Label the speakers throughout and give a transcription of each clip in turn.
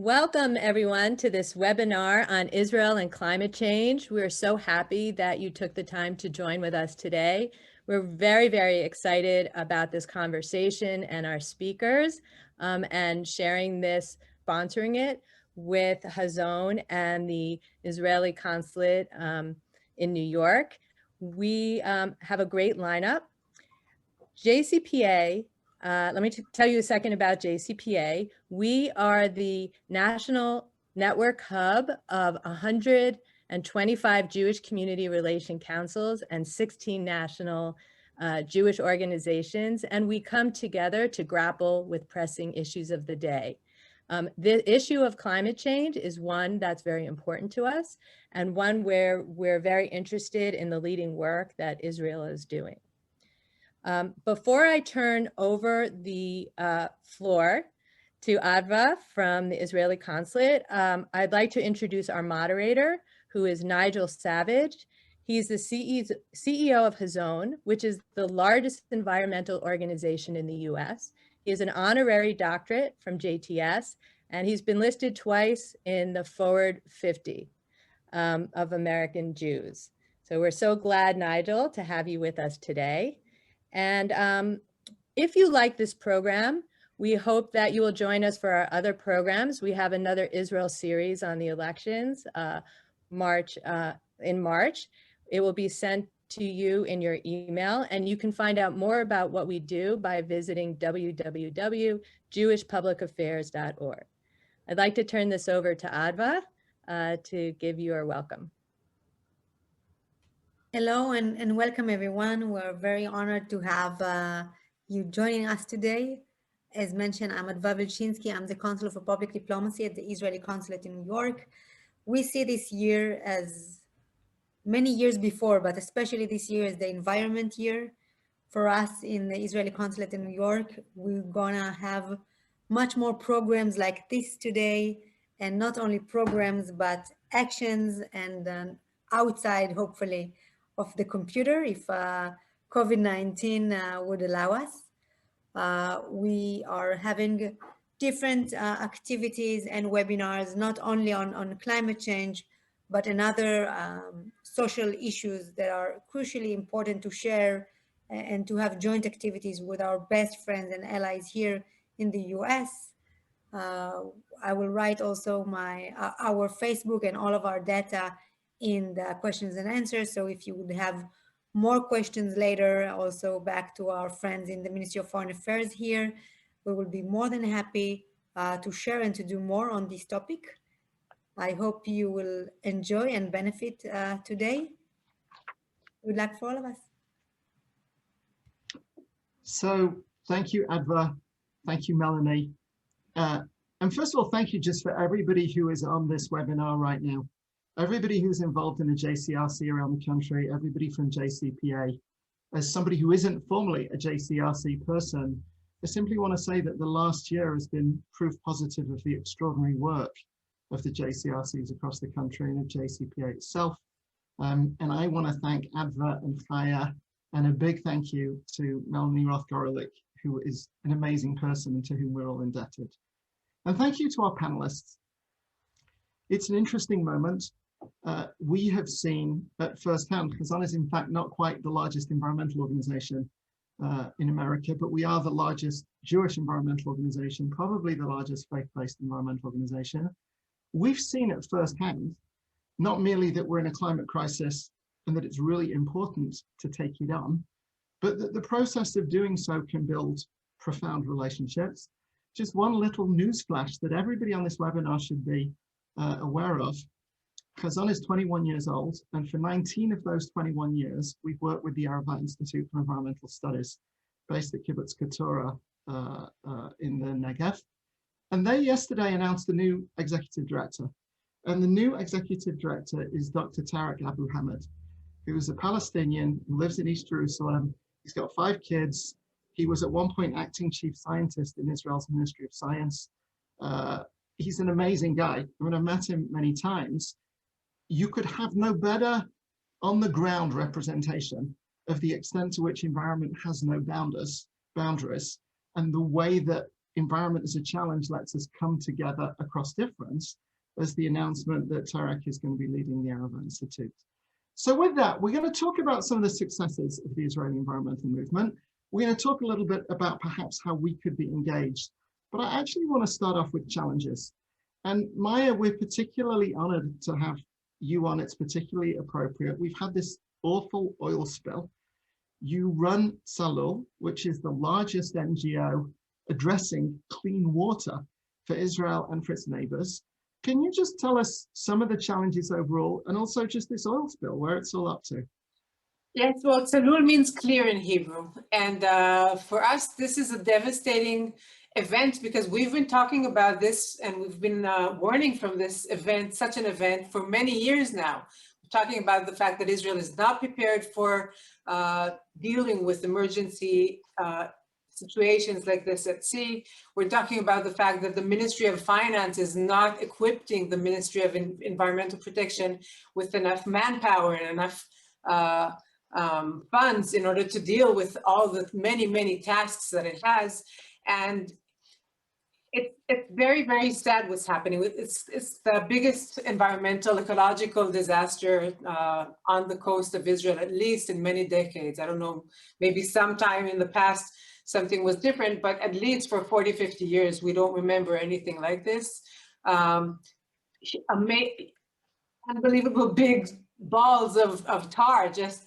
Speaker 1: Welcome everyone to this webinar on Israel and climate change. We're so happy that you took the time to join with us today. We're very, very excited about this conversation and our speakers and sharing this, sponsoring it with Hazon and the Israeli consulate in New York. We have a great lineup. JCPA, let me tell you a second about JCPA. We are the national network hub of 125 Jewish community relation councils and 16 national Jewish organizations, and we come together to grapple with pressing issues of the day. The issue of climate change is one that's very important to us and one where we're very interested in the leading work that Israel is doing. Before I turn over the floor to Adva from the Israeli consulate, I'd like to introduce our moderator, who is Nigel Savage. He's the CEO of Hazon, which is the largest environmental organization in the US. He has an honorary doctorate from JTS, and he's been listed twice in the Forward 50 of American Jews. So we're so glad, Nigel, to have you with us today. And if you like this program, we hope that you will join us for our other programs. We have another Israel series on the elections in March. It will be sent to you in your email, and you can find out more about what we do by visiting www.jewishpublicaffairs.org. I'd like to turn this over to Adva to give you a welcome.
Speaker 2: Hello and welcome everyone. We're very honored to have you joining us today. As mentioned, I'm Adva Vilchinsky. I'm the Consul for Public Diplomacy at the Israeli Consulate in New York. We see this year, as many years before, but especially this year, as the environment year. For us in the Israeli Consulate in New York, we're gonna have much more programs like this today, and not only programs, but actions and outside, hopefully, of the computer, if COVID-19 would allow us. We are having different activities and webinars, not only on climate change, but in other social issues that are crucially important to share and to have joint activities with our best friends and allies here in the US. I will write also our Facebook and all of our data in the questions and answers. So if you would have more questions later, also back to our friends in the Ministry of Foreign Affairs here, we will be more than happy to share and to do more on this topic. I hope you will enjoy and benefit today. Good luck for all of us.
Speaker 3: So thank you, Adva. Thank you, Melanie. And first of all, thank you just for everybody who is on this webinar right now. Everybody who's involved in the JCRC around the country, everybody from JCPA. As somebody who isn't formally a JCRC person, I simply want to say that the last year has been proof positive of the extraordinary work of the JCRCs across the country and of JCPA itself. And I want to thank Adva and Chaya, and a big thank you to Melanie Roth-Gorolich, who is an amazing person and to whom we're all indebted. And thank you to our panelists. It's an interesting moment. We have seen at firsthand, Hazon is in fact not quite the largest environmental organization in America, but we are the largest Jewish environmental organization, probably the largest faith-based environmental organization. We've seen at firsthand, not merely that we're in a climate crisis and that it's really important to take it on, but that the process of doing so can build profound relationships. Just one little news flash that everybody on this webinar should be aware of. Hazon is 21 years old, and for 19 of those 21 years, we've worked with the Arava Institute for Environmental Studies, based at Kibbutz Keturah in the Negev. And they yesterday announced a new executive director. And the new executive director is Dr. Tarek Abu Hamid, who is a Palestinian who lives in East Jerusalem. He's got 5 kids. He was at one point acting chief scientist in Israel's Ministry of Science. He's an amazing guy. I mean, I've met him many times. You could have no better on the ground representation of the extent to which environment has no boundaries, and the way that environment as a challenge lets us come together across difference, as the announcement that Tarek is going to be leading the Arava Institute. So with that, we're going to talk about some of the successes of the Israeli environmental movement. We're going to talk a little bit about perhaps how we could be engaged, but I actually want to start off with challenges. And Maya, we're particularly honored to have you on. It's particularly appropriate. We've had this awful oil spill. You run Zalul, which is the largest NGO addressing clean water for Israel and for its neighbors. Can you just tell us some of the challenges overall, and also just this oil spill, where it's all up to?
Speaker 4: Yes, well, Zalul means clear in Hebrew. And for us, this is a devastating event because we've been talking about this and we've been warning from this event, such an event, for many years now. We're talking about the fact that Israel is not prepared for dealing with emergency situations like this at sea. We're talking about the fact that the Ministry of Finance is not equipping the Ministry of Environmental Protection with enough manpower and enough funds in order to deal with all the many tasks that it has. And it's very, very sad what's happening. It's the biggest environmental, ecological disaster on the coast of Israel, at least in many decades. I don't know, maybe sometime in the past something was different, but at least for 40, 50 years, we don't remember anything like this. Unbelievable big balls of tar just,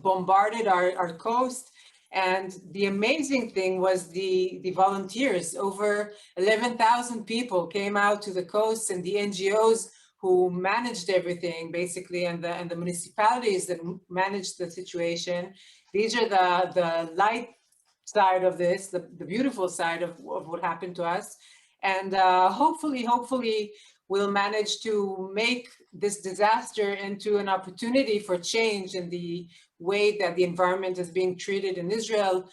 Speaker 4: bombarded our coast. And the amazing thing was the volunteers. Over 11,000 people came out to the coast, and the NGOs who managed everything, basically, and the municipalities that managed the situation. These are the light side of this, the beautiful side of what happened to us. And hopefully, we'll manage to make this disaster into an opportunity for change in the way that the environment is being treated in Israel.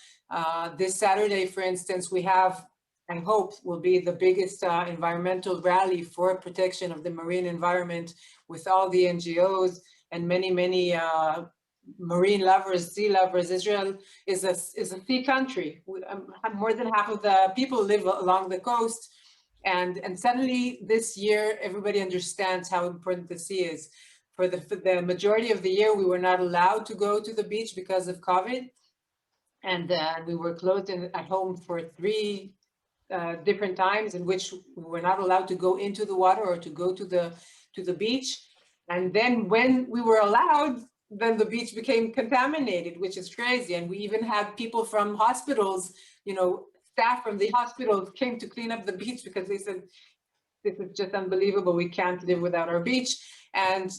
Speaker 4: This Saturday, for instance, we have, I hope, will be the biggest environmental rally for protection of the marine environment with all the NGOs and many marine lovers, sea lovers. Israel is a sea country. More than half of the people live along the coast. And suddenly this year, everybody understands how important the sea is. For the majority of the year, we were not allowed to go to the beach because of COVID. And we were closed at home for 3 different times in which we were not allowed to go into the water or to go to the beach. And then when we were allowed, then the beach became contaminated, which is crazy. And we even had people from hospitals, staff from the hospitals came to clean up the beach because they said, this is just unbelievable. We can't live without our beach. And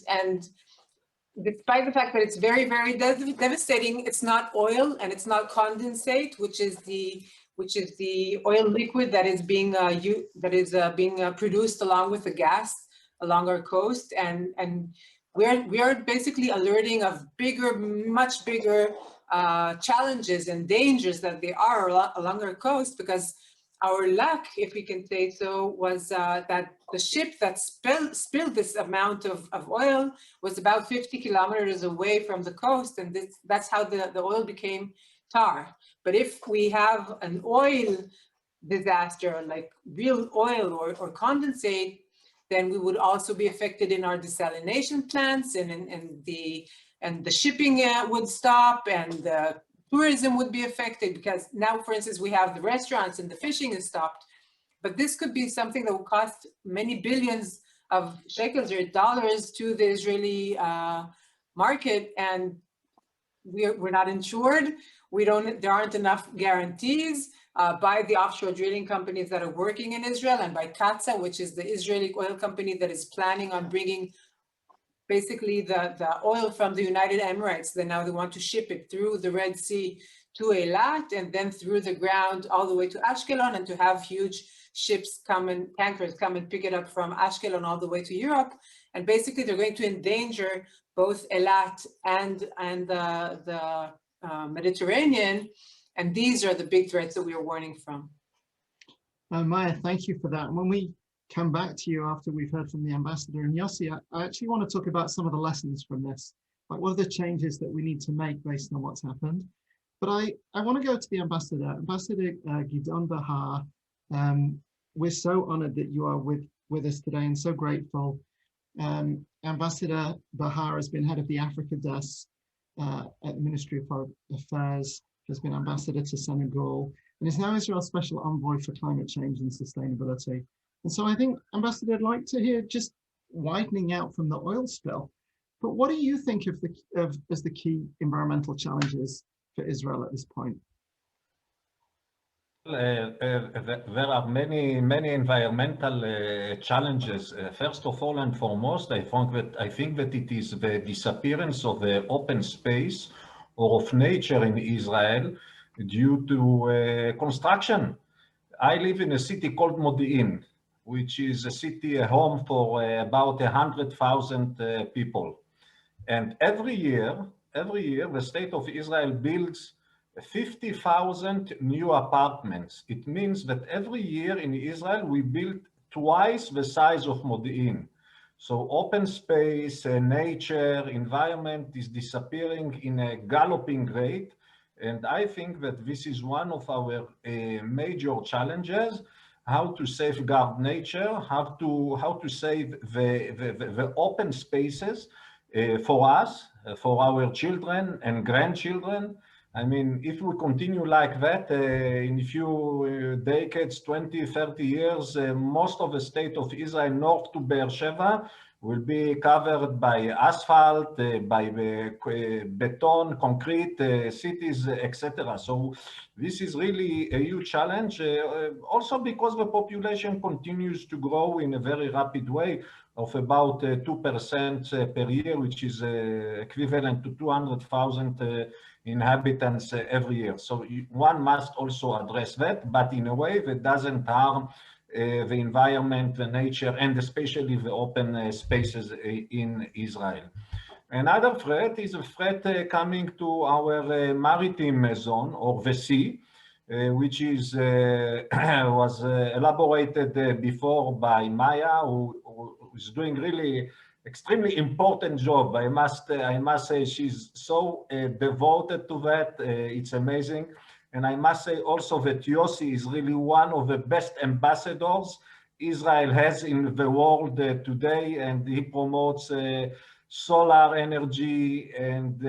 Speaker 4: despite the fact that it's very, very devastating, it's not oil and it's not condensate, which is the oil liquid that is being produced along with the gas along our coast. And we are basically alerting of much bigger challenges and dangers that they are along our coast, because our luck, if we can say so, was that the ship that spilled this amount of oil was about 50 kilometers away from the coast, and that's how the oil became tar. But if we have an oil disaster, like real oil or condensate, then we would also be affected in our desalination plants, and the shipping would stop, and the tourism would be affected, because now, for instance, we have the restaurants and the fishing is stopped. But this could be something that will cost many billions of shekels or dollars to the Israeli market, and we're not insured. There aren't enough guarantees by the offshore drilling companies that are working in Israel, and by Katsa, which is the Israeli oil company that is planning on bringing basically the oil from the United Emirates. Then now they want to ship it through the Red Sea to Eilat, and then through the ground all the way to Ashkelon, and to have huge tankers come and pick it up from Ashkelon all the way to Europe. And basically they're going to endanger both Eilat and the Mediterranean. And these are the big threats that we are warning from.
Speaker 3: Maya, thank you for that. And when we come back to you after we've heard from the ambassador and Yossi, I actually want to talk about some of the lessons from this. Like, what are the changes that we need to make based on what's happened? But I want to go to the ambassador, Ambassador Gideon Behar. We're so honored that you are with us today and so grateful. Ambassador Behar has been head of the Africa desk at the Ministry of Foreign Affairs, has been ambassador to Senegal, and is now Israel's special envoy for climate change and sustainability. And so I think, Ambassador, I'd like to hear, just widening out from the oil spill, but what do you think as the key environmental challenges for Israel at this point?
Speaker 5: There are many environmental challenges. First of all and foremost, I think that it is the disappearance of the open space or of nature in Israel due to construction. I live in a city called Modi'in, which is a city, a home for about 100,000 people. And every year, the state of Israel builds 50,000 new apartments. It means that every year in Israel, we build twice the size of Modi'in. So open space, nature, environment is disappearing in a galloping rate. And I think that this is one of our major challenges, how to safeguard nature, how to save the open spaces for us, for our children and grandchildren. I mean, if we continue like that, in a few decades, 20, 30 years, most of the state of Israel north to Beersheba will be covered by asphalt, by beton, concrete, cities, etc. So this is really a huge challenge, also because the population continues to grow in a very rapid way of about 2% per year, which is equivalent to 200,000 inhabitants every year. So one must also address that, but in a way that doesn't harm the environment, the nature, and especially the open spaces in Israel. Another threat is a threat coming to our maritime zone or the sea, which is was elaborated before by Maya, who is doing really extremely important job. I must say she's so devoted to that. It's amazing. And I must say also that Yossi is really one of the best ambassadors Israel has in the world today, and he promotes solar energy and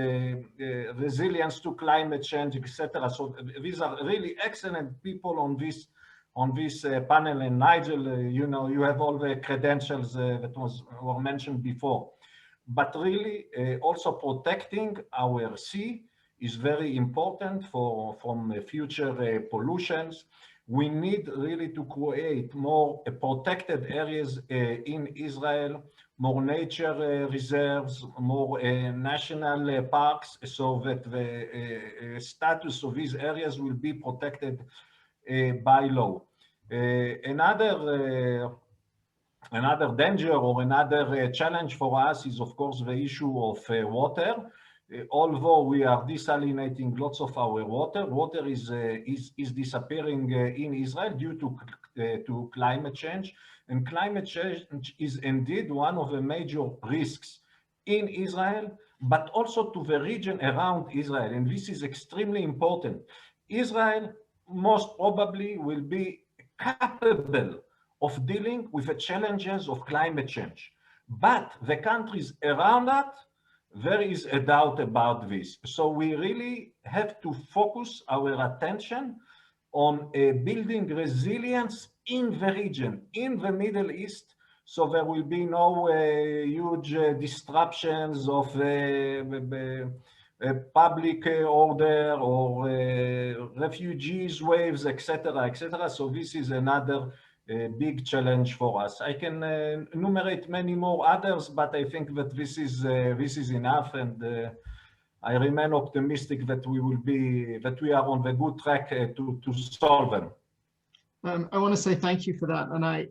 Speaker 5: resilience to climate change, etc. So these are really excellent people on this panel. And Nigel, you know, you have all the credentials that were mentioned before. But really, also protecting our sea is very important from future pollutions. We need really to create more protected areas in Israel, more nature reserves, more national parks, so that the status of these areas will be protected by law. Another danger or another challenge for us is, of course, the issue of water. Although we are desalinating lots of our water, water is disappearing in Israel due to climate change. And climate change is indeed one of the major risks in Israel, but also to the region around Israel. And this is extremely important. Israel most probably will be capable of dealing with the challenges of climate change. But the countries around that, there is a doubt about this. So we really have to focus our attention on building resilience in the region, in the Middle East, so there will be no huge disruptions of public order or refugees waves, etc., etc. So this is another big challenge for us. I can enumerate many more others, but I think that this is enough, and I remain optimistic that we are on the good track to solve them.
Speaker 3: I want to say thank you for that, and I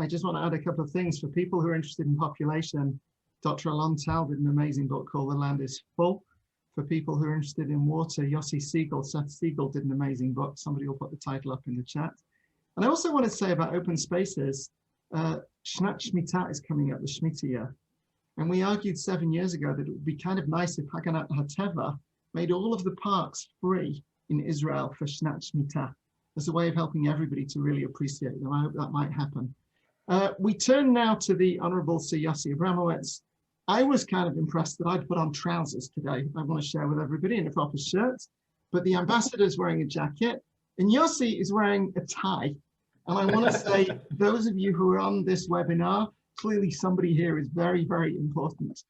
Speaker 3: just want to add a couple of things for people who are interested in population. Dr. Alon Tal did an amazing book called The Land is Full. For people who are interested in water, Seth Siegel did an amazing book. Somebody will put the title up in the chat. And I also want to say about open spaces, Shnat Shemitah is coming up, the Shemitah year. And we argued 7 years ago that it would be kind of nice if Haganat HaTeva made all of the parks free in Israel for Shnat Shemitah. as a way of helping everybody to really appreciate them. I hope that might happen. We turn now to the Honourable Sir Yossi Abramowitz. I was kind of impressed that I'd put on trousers today. I want to share with everybody in a proper shirt, but the ambassador's wearing a jacket and Yossi is wearing a tie. And I want to say, those of you who are on this webinar, clearly somebody here is very, very important.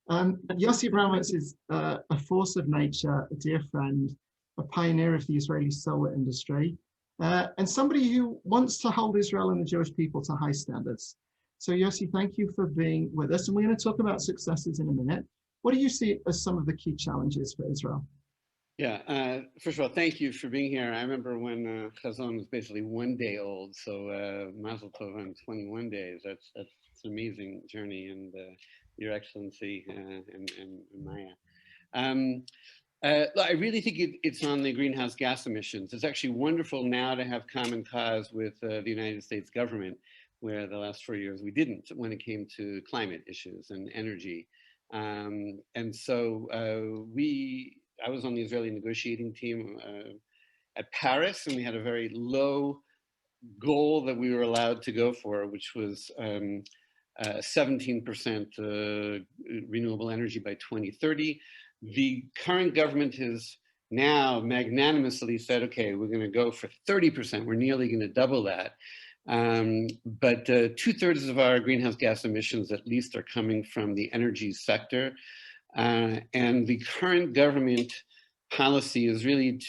Speaker 3: Yossi Abramowitz is a force of nature, a dear friend, a pioneer of the Israeli solar industry, and somebody who wants to hold Israel and the Jewish people to high standards. So Yossi, thank you for being with us. And we're going to talk about successes in a minute. What do you see as some of the key challenges for Israel?
Speaker 6: Yeah, first of all, thank you for being here. I remember when Hazon was basically 1 day old, so Mazel Tov on 21 days. That's an amazing journey, and Your Excellency and Maya. I really think it's on the greenhouse gas emissions. It's actually wonderful now to have common cause with the United States government, where the last 4 years we didn't when it came to climate issues and energy. And so I was on the Israeli negotiating team at Paris, and we had a very low goal that we were allowed to go for, which was 17% renewable energy by 2030. The current government has now magnanimously said, okay, we're going to go for 30%. We're nearly going to double that. But 2/3 of our greenhouse gas emissions, at least, are coming from the energy sector. And the current government policy is really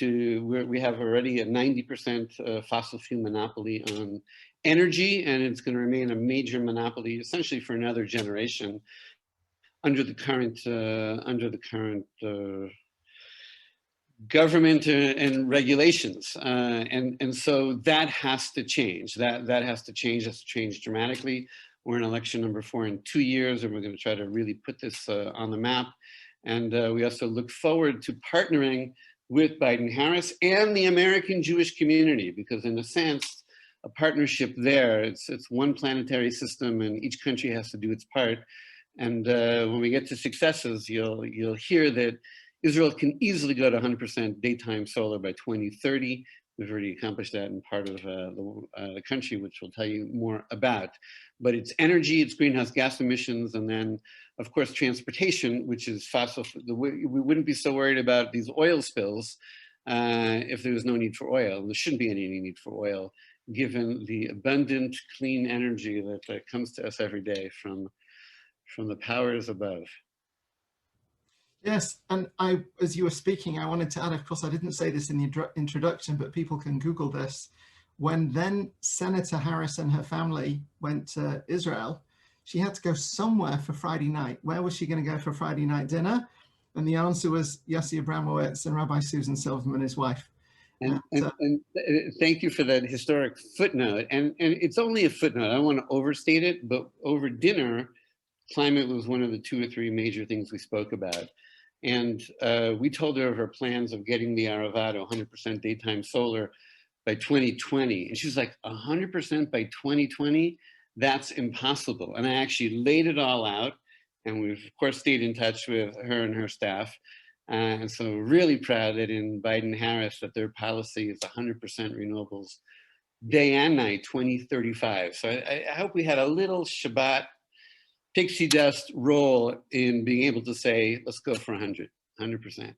Speaker 6: we have already a 90% fossil fuel monopoly on energy, and it's going to remain a major monopoly essentially for another generation under the current government and regulations, and so that has to change. That has to change dramatically. We're in election number 4 in 2 years, and we're going to try to really put this on the map. And we also look forward to partnering with Biden-Harris and the American Jewish community, because in a sense, a partnership there, it's one planetary system, and each country has to do its part. And when we get to successes, you'll hear that Israel can easily go to 100% daytime solar by 2030. We've already accomplished that in part of the country, which we'll tell you more about. But it's energy, it's greenhouse gas emissions, and then, of course, transportation, which is fossil. We wouldn't be so worried about these oil spills if there was no need for oil. There shouldn't be any need for oil, given the abundant, clean energy that comes to us every day from the powers above.
Speaker 3: Yes, and as you were speaking, I wanted to add, of course, I didn't say this in the introduction, but people can Google this. When then Senator Harris and her family went to Israel, she had to go somewhere for Friday night. Where was she going to go for Friday night dinner? And the answer was Yossi Abramowitz and Rabbi Susan Silverman, his wife.
Speaker 6: And thank you for that historic footnote. And it's only a footnote. I don't want to overstate it, but over dinner, climate was one of the 2 or 3 major things we spoke about. And we told her of our plans of getting the Arava to 100% daytime solar by 2020. And she was like, 100% by 2020? That's impossible. And I actually laid it all out. And we've, of course, stayed in touch with her and her staff. And so really proud that in Biden-Harris that their policy is 100% renewables day and night, 2035. So I hope we had a little Shabbat pixie dust role in being able to say, let's go for 100%.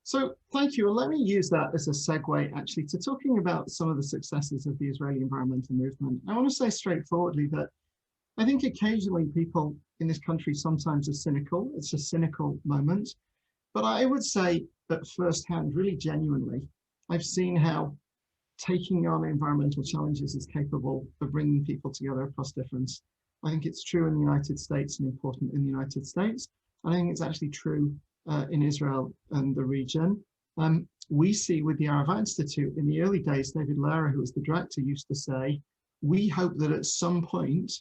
Speaker 3: So thank you. And let me use that as a segue actually to talking about some of the successes of the Israeli environmental movement. I want to say straightforwardly that I think occasionally people in this country sometimes are cynical. It's a cynical moment. But I would say that firsthand, really genuinely, I've seen how taking on environmental challenges is capable of bringing people together across difference. I think it's true in the United States and important in the United States. I think it's actually true in Israel and the region. We see with the Arava Institute in the early days, David Lehrer, who was the director, used to say, we hope that at some point,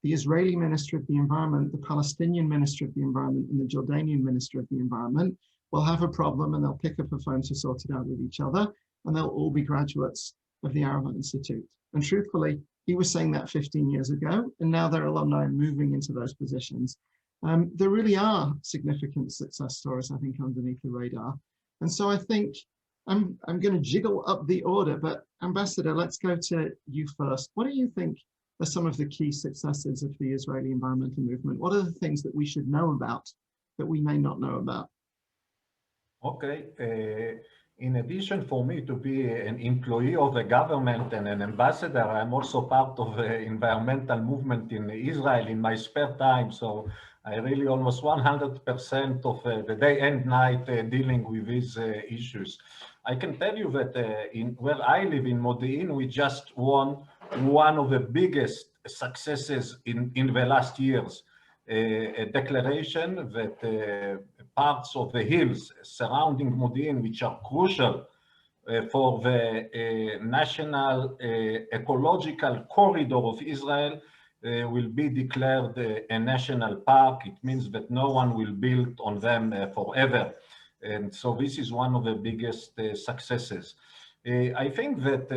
Speaker 3: the Israeli Minister of the Environment, the Palestinian Minister of the Environment, and the Jordanian Minister of the Environment will have a problem and they'll pick up a phone to sort it out with each other, and they'll all be graduates of the Arava Institute. And truthfully, he was saying that 15 years ago, and now their alumni are moving into those positions. There really are significant success stories, I think, underneath the radar. And so I think I'm going to jiggle up the order, but Ambassador, let's go to you first. What do you think are some of the key successes of the Israeli environmental movement? What are the things that we should know about that we may not know about?
Speaker 5: Okay. In addition, for me to be an employee of the government and an ambassador, I'm also part of the environmental movement in Israel in my spare time. So I really almost 100% of the day and night dealing with these issues. I can tell you that where I live in Modi'in, we just won one of the biggest successes in the last years. A declaration that parts of the hills surrounding Modi'in, which are crucial for the national ecological corridor of Israel, will be declared a national park. It means that no one will build on them forever. And so this is one of the biggest successes. I think that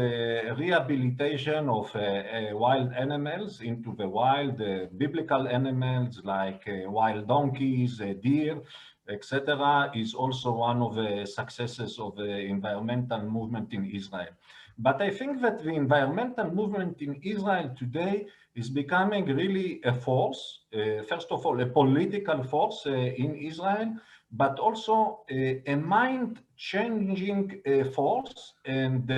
Speaker 5: rehabilitation of wild animals into the wild, biblical animals like wild donkeys, deer, etc., is also one of the successes of the environmental movement in Israel. But I think that the environmental movement in Israel today is becoming really a force, first of all, a political force in Israel, but also a mind-changing force, and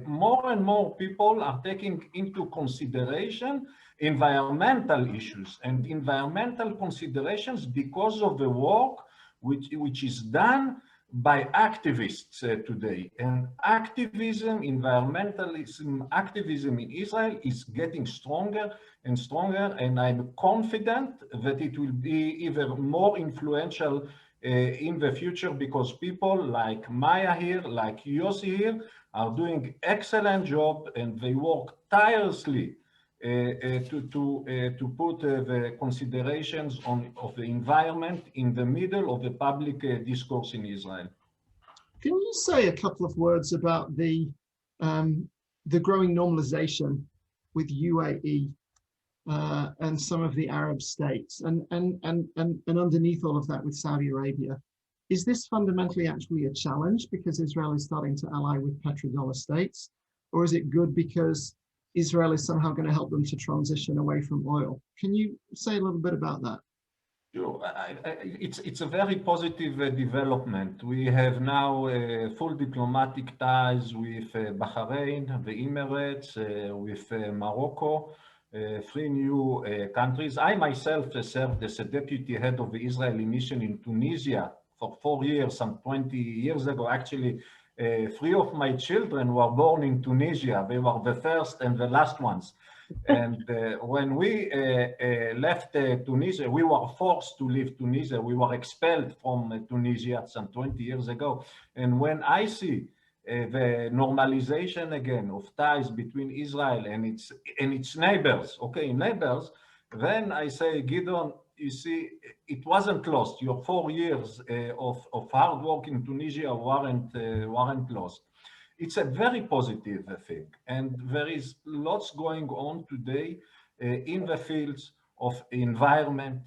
Speaker 5: more and more people are taking into consideration environmental issues and environmental considerations because of the work which is done by activists today. And activism, environmentalism, activism in Israel is getting stronger and stronger, and I'm confident that it will be even more influential in the future, because people like Maya here, like Yossi here, are doing excellent job, and they work tirelessly to put the considerations of the environment in the middle of the public discourse in Israel.
Speaker 3: Can you say a couple of words about the growing normalization with UAE and some of the Arab states, and underneath all of that with Saudi Arabia? Is this fundamentally actually a challenge because Israel is starting to ally with petrodollar states, or is it good because Israel is somehow going to help them to transition away from oil? Can you say a little bit about that?
Speaker 5: Sure. It's a very positive development. We have now full diplomatic ties with Bahrain, the Emirates, with Morocco, 3 new countries. I myself served as a deputy head of the Israeli mission in Tunisia for 4 years, some 20 years ago. Actually, 3 of my children were born in Tunisia. They were the first and the last ones. And when we left Tunisia, we were forced to leave Tunisia. We were expelled from Tunisia some 20 years ago. And when I see the normalization again of ties between Israel and its neighbors, neighbors, then I say, Gideon, you see, it wasn't lost. Your 4 years of hard work in Tunisia weren't lost. It's a very positive thing, and there is lots going on today in the fields of environment,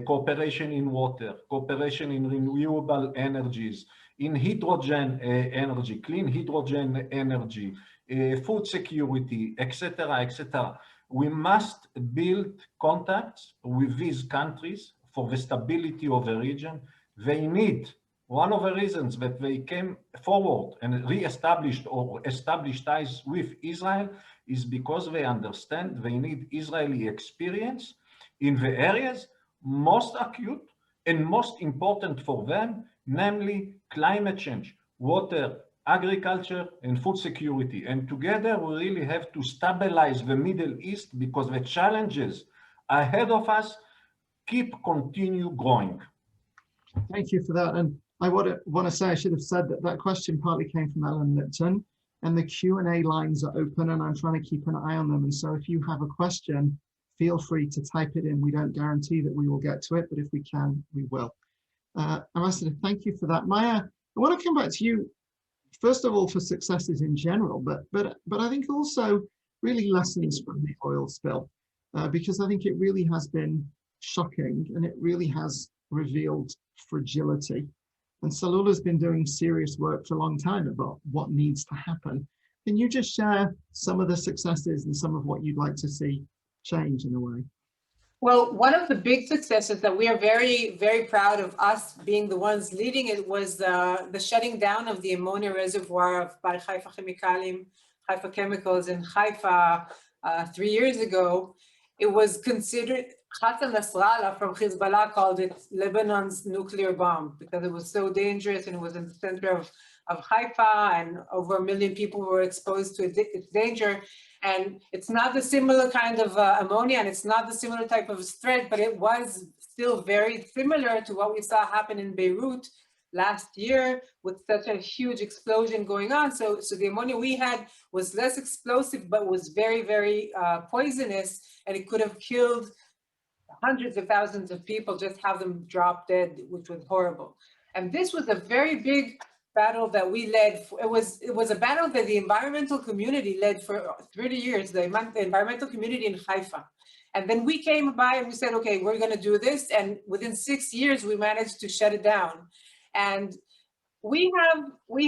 Speaker 5: cooperation in water, cooperation in renewable energies, in hydrogen energy, clean hydrogen energy, food security, etc., etc. We must build contacts with these countries for the stability of the region. They need. One of the reasons that they came forward and re-established or established ties with Israel is because they understand they need Israeli experience in the areas most acute and most important for them, namely climate change, water, agriculture, and food security. And together we really have to stabilize the Middle East, because the challenges ahead of us continue growing.
Speaker 3: Thank you for that. And I want to say, I should have said that question partly came from Ellen Lipton, and the Q&A lines are open, and I'm trying to keep an eye on them. And so if you have a question, feel free to type it in. We don't guarantee that we will get to it, but if we can, we will. Ambassador, thank you for that. Maya, I want to come back to you, first of all, for successes in general, but I think also really lessons from the oil spill, because I think it really has been shocking, and it really has revealed fragility And Zalul has been doing serious work for a long time about what needs to happen. Can you just share some of the successes and some of what you'd like to see change in a way?
Speaker 4: Well, one of the big successes that we are very, very proud of us being the ones leading it was the shutting down of the Ammonia Reservoir by Haifa Chemicals in Haifa 3 years ago. It was considered, Hassan Nasrallah from Hezbollah called it Lebanon's nuclear bomb because it was so dangerous and it was in the center of Haifa and over 1 million people were exposed to its danger. And it's not the similar kind of ammonia and it's not the similar type of threat, but it was still very similar to what we saw happen in Beirut last year with such a huge explosion going on. So the ammonia we had was less explosive, but was very, very poisonous, and it could have killed hundreds of thousands of people, just have them drop dead, which was horrible. And this was a very big battle that we led. It was a battle that the environmental community led for 30 years, the environmental community in Haifa. And then we came by and we said, okay, we're going to do this. And within 6 years, we managed to shut it down. And we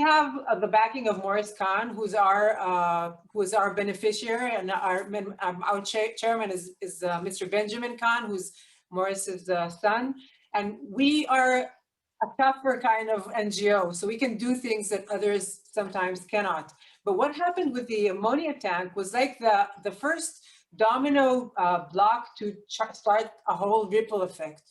Speaker 4: have the backing of Morris Khan, who's our beneficiary, and our chairman is Mr. Benjamin Khan, who's Morris's son. And we are a tougher kind of NGO, so we can do things that others sometimes cannot. But what happened with the ammonia tank was like the first domino block to start a whole ripple effect,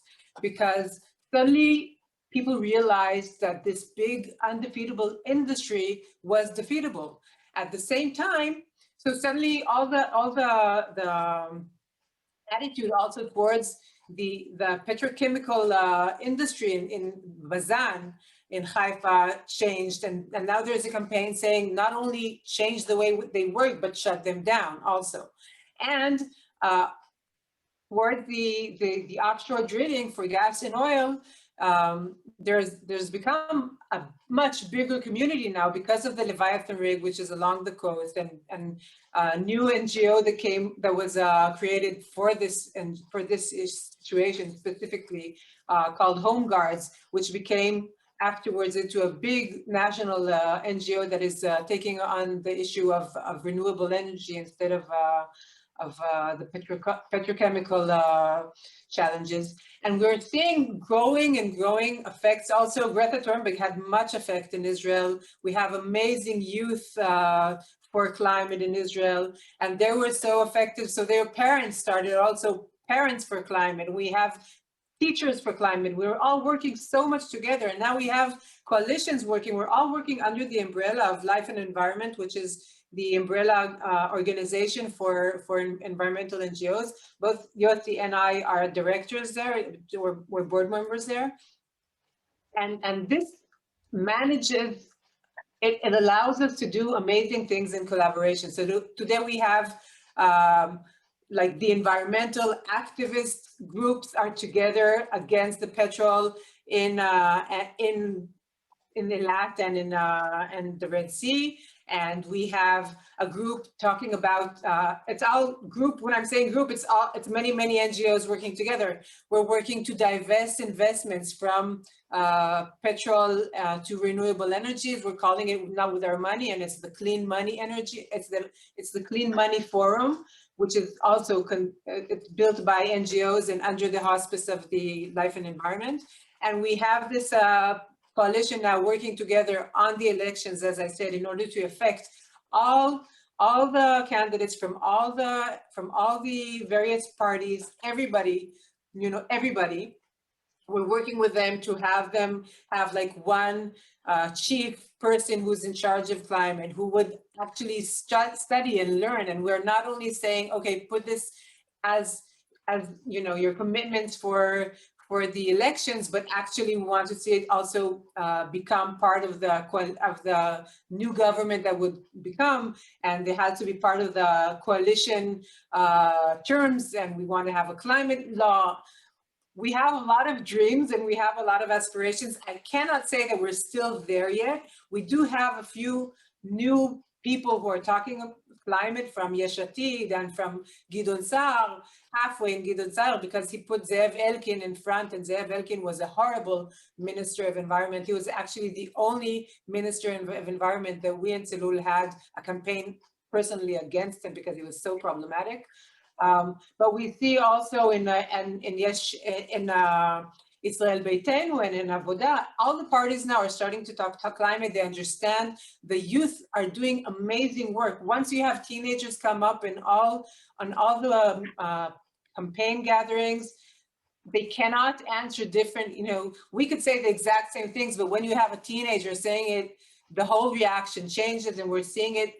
Speaker 4: because suddenly people realized that this big undefeatable industry was defeatable. At the same time, so suddenly all the attitude also towards the petrochemical industry in Hazon in Haifa changed, and now there's a campaign saying not only change the way they work, but shut them down also. And toward the offshore drilling for gas and oil, there's become a much bigger community now because of the Leviathan rig, which is along the coast, and a new NGO that was created for this and for this situation specifically, called Home Guards, which became afterwards into a big national NGO that is taking on the issue of renewable energy instead of the petrochemical challenges. And we're seeing growing effects. Also, Greta Thunberg had much effect in Israel. We have amazing youth for climate in Israel, and they were so effective. So their parents started also Parents for Climate. We have Teachers for Climate. We're all working so much together. And now we have coalitions working. We're all working under the umbrella of Life and Environment, which is the umbrella organization for environmental NGOs. Both Yossi and I are directors there, we're board members there. And this manages, it allows us to do amazing things in collaboration. So today we have like the environmental activist groups are together against the petrol in Eilat and in the Red Sea. And we have a group talking about, it's all group, when I'm saying group, it's many NGOs working together. We're working to divest investments from petrol to renewable energies. We're calling it Now With Our Money, and it's the Clean Money Energy. It's the Clean Money Forum, which is also it's built by NGOs and under the auspice of the Life and Environment. And we have this coalition now working together on the elections, as I said, in order to affect all the candidates from all the various parties, everybody, everybody. We're working with them to have like one chief person who's in charge of climate, who would actually study and learn. And we're not only saying, okay, put this as your commitments for the elections, but actually we want to see it also become part of the new government that would become, and they had to be part of the coalition terms, and we want to have a climate law. We have a lot of dreams and we have a lot of aspirations. I cannot say that we're still there yet. We do have a few new people who are talking climate from Yesh Atid and from Gideon Sa'ar, halfway in Gideon Sa'ar, because he put Ze'ev Elkin in front, and Ze'ev Elkin was a horrible Minister of Environment. He was actually the only Minister of Environment that we in Zalul had a campaign personally against him because he was so problematic. But we see also in Israel Beitenu and in Avoda, all the parties now are starting to talk climate. They understand the youth are doing amazing work. Once you have teenagers come up on all the campaign gatherings, they cannot answer different, we could say the exact same things, but when you have a teenager saying it, the whole reaction changes, and we're seeing it